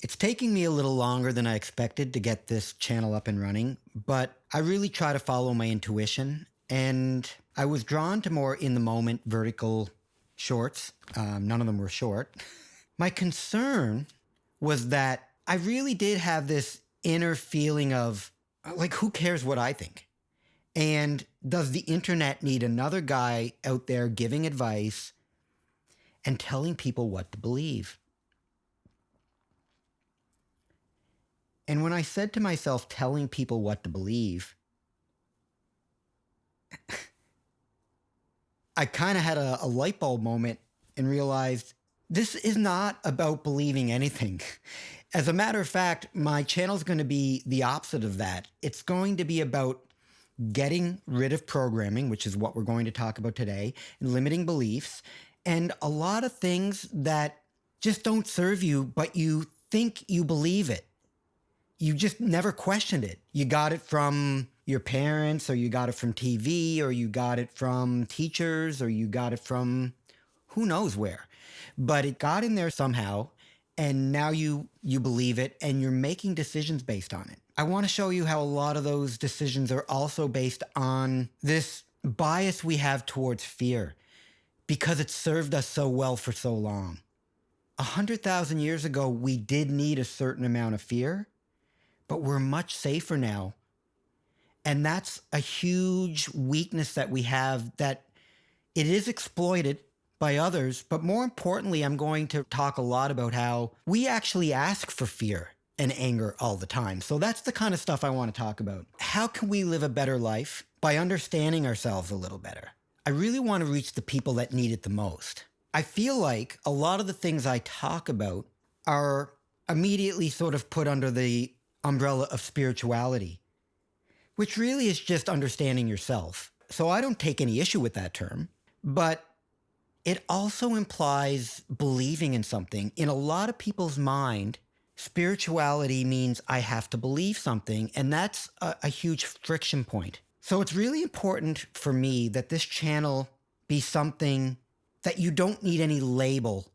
It's taking me a little longer than I expected to get this channel up and running, but I really try to follow my intuition. And I was drawn to more in the moment vertical shorts. None of them were short. My concern was that I really did have this inner feeling of, like, who cares what I think? And does the internet need another guy out there giving advice and telling people what to believe? And when I said to myself, telling people what to believe, I kind of had a light bulb moment and realized this is not about believing anything. As a matter of fact, my channel is going to be the opposite of that. It's going to be about getting rid of programming, which is what we're going to talk about today, and limiting beliefs, and a lot of things that just don't serve you, but you think you believe it. You just never questioned it. You got it from your parents, or you got it from TV, or you got it from teachers, or you got it from who knows where. But it got in there somehow, and now you believe it, and you're making decisions based on it. I want to show you how a lot of those decisions are also based on this bias we have towards fear, because it served us so well for so long. 100,000 years ago, we did need a certain amount of fear, but we're much safer now. And that's a huge weakness that we have, that it is exploited by others. But more importantly, I'm going to talk a lot about how we actually ask for fear and anger all the time. So that's the kind of stuff I want to talk about. How can we live a better life? By understanding ourselves a little better. I really want to reach the people that need it the most. I feel like a lot of the things I talk about are immediately sort of put under the umbrella of spirituality, which really is just understanding yourself. So I don't take any issue with that term, but it also implies believing in something. In a lot of people's mind, spirituality means I have to believe something, and that's a huge friction point. So it's really important for me that this channel be something that you don't need any label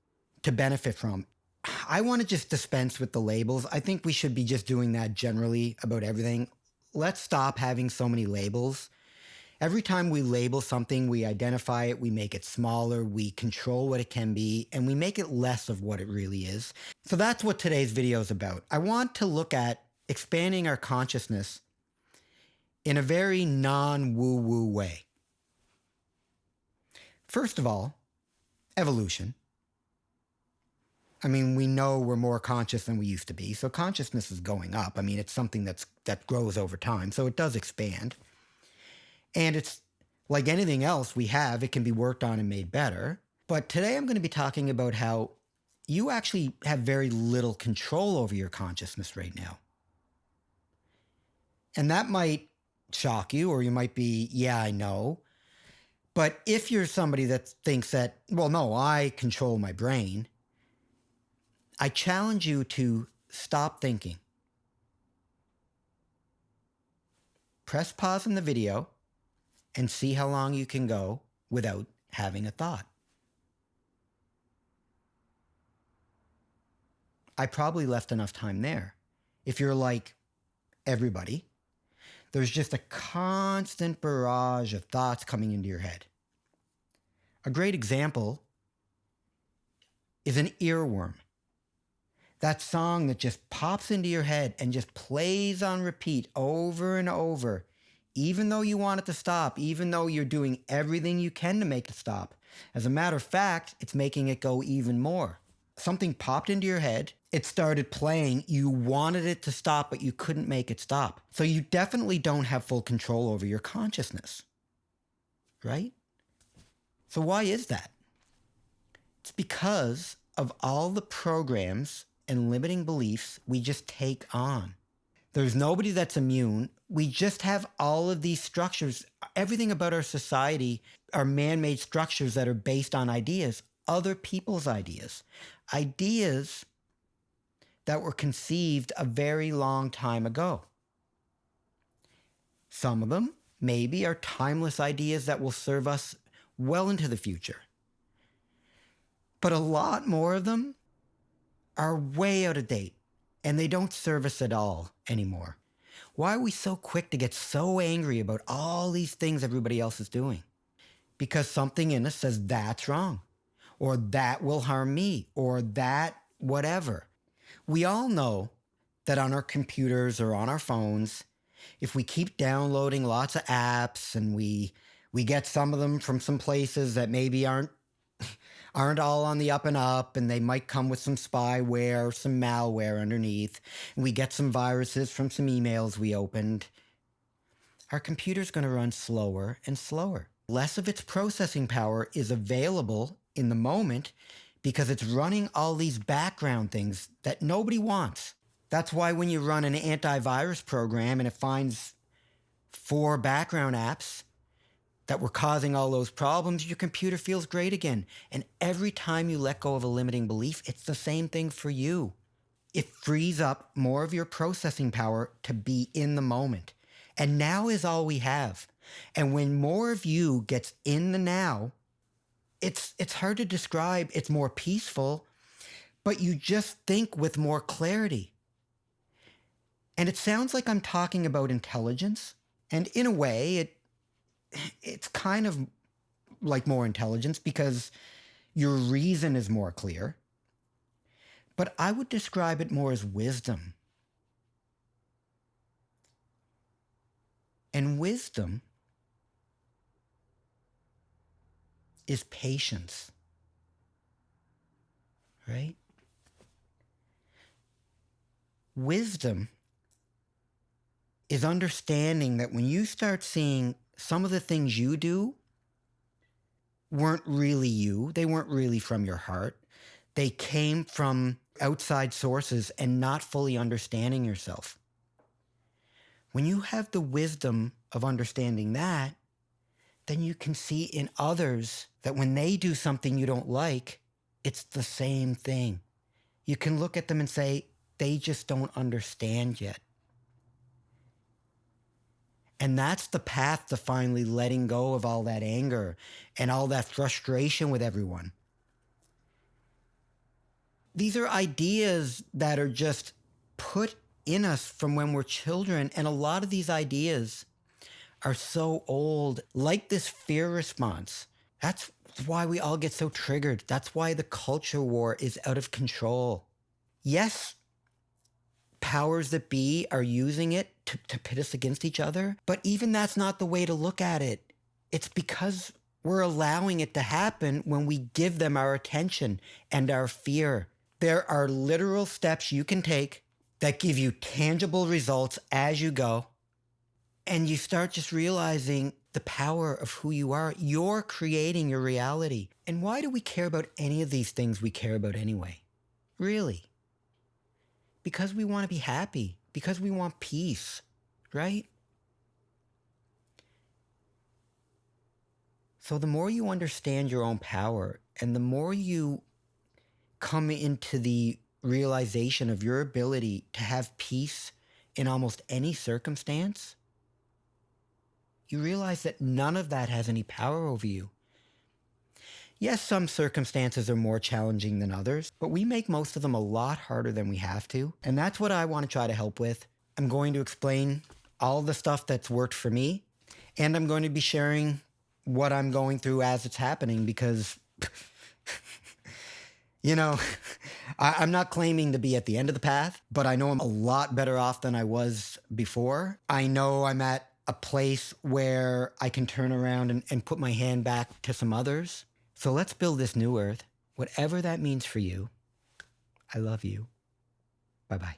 to benefit from. I want to just dispense with the labels. I think we should be just doing that generally about everything. Let's stop having so many labels. Every time we label something, we identify it, we make it smaller, we control what it can be, and we make it less of what it really is. So that's what today's video is about. I want to look at expanding our consciousness in a very non-woo-woo way. First of all, evolution. I mean, we know we're more conscious than we used to be, so consciousness is going up. I mean, it's something that grows over time, so it does expand. And it's like anything else we have, it can be worked on and made better. But today I'm going to be talking about how you actually have very little control over your consciousness right now. And that might shock you, or you might be, yeah, I know. But if you're somebody that thinks that, well, no, I control my brain, I challenge you to stop thinking. Press pause on the video and see how long you can go without having a thought. I probably left enough time there. If you're like everybody, there's just a constant barrage of thoughts coming into your head. A great example is an earworm. That song that just pops into your head and just plays on repeat over and over, even though you want it to stop, even though you're doing everything you can to make it stop. As a matter of fact, it's making it go even more. Something popped into your head, it started playing, you wanted it to stop, but you couldn't make it stop. So you definitely don't have full control over your consciousness, right? So why is that? It's because of all the programs and limiting beliefs we just take on. There's nobody that's immune. We just have all of these structures. Everything about our society are man-made structures that are based on ideas, other people's ideas. Ideas that were conceived a very long time ago. Some of them maybe are timeless ideas that will serve us well into the future. But a lot more of them are way out of date, and they don't serve us at all anymore. Why are we so quick to get so angry about all these things everybody else is doing? Because something in us says that's wrong, or that will harm me, or that whatever. We all know that on our computers or on our phones, if we keep downloading lots of apps and we get some of them from some places that maybe aren't all on the up and up, and they might come with some spyware, some malware underneath, and we get some viruses from some emails we opened, our computer's going to run slower and slower. Less of its processing power is available in the moment because it's running all these background things that nobody wants. That's why when you run an antivirus program and it finds 4 background apps that were causing all those problems, your computer feels great again. And every time you let go of a limiting belief, it's the same thing for you. It frees up more of your processing power to be in the moment. And now is all we have. And when more of you gets in the now, it's hard to describe. It's more peaceful, but you just think with more clarity. And it sounds like I'm talking about intelligence. And in a way, it's kind of like more intelligence because your reason is more clear. But I would describe it more as wisdom. And wisdom is patience, right? Wisdom is understanding that when you start seeing some of the things you do weren't really you, they weren't really from your heart, they came from outside sources and not fully understanding yourself. When you have the wisdom of understanding that, then you can see in others that when they do something you don't like, it's the same thing. You can look at them and say, they just don't understand yet. And that's the path to finally letting go of all that anger and all that frustration with everyone. These are ideas that are just put in us from when we're children. And a lot of these ideas are so old, like this fear response. That's why we all get so triggered. That's why the culture war is out of control. Yes, powers that be are using it to pit us against each other, but even that's not the way to look at it. It's because we're allowing it to happen when we give them our attention and our fear. There are literal steps you can take that give you tangible results as you go. And you start just realizing the power of who you are. You're creating your reality. And why do we care about any of these things we care about anyway? Really? Because we want to be happy. Because we want peace, right? So the more you understand your own power and the more you come into the realization of your ability to have peace in almost any circumstance, you realize that none of that has any power over you. Yes, some circumstances are more challenging than others, but we make most of them a lot harder than we have to. And that's what I want to try to help with. I'm going to explain all the stuff that's worked for me, and I'm going to be sharing what I'm going through as it's happening because, you know, I'm not claiming to be at the end of the path, but I know I'm a lot better off than I was before. I know I'm at a place where I can turn around and put my hand back to some others. So let's build this new earth, whatever that means for you. I love you. Bye-bye.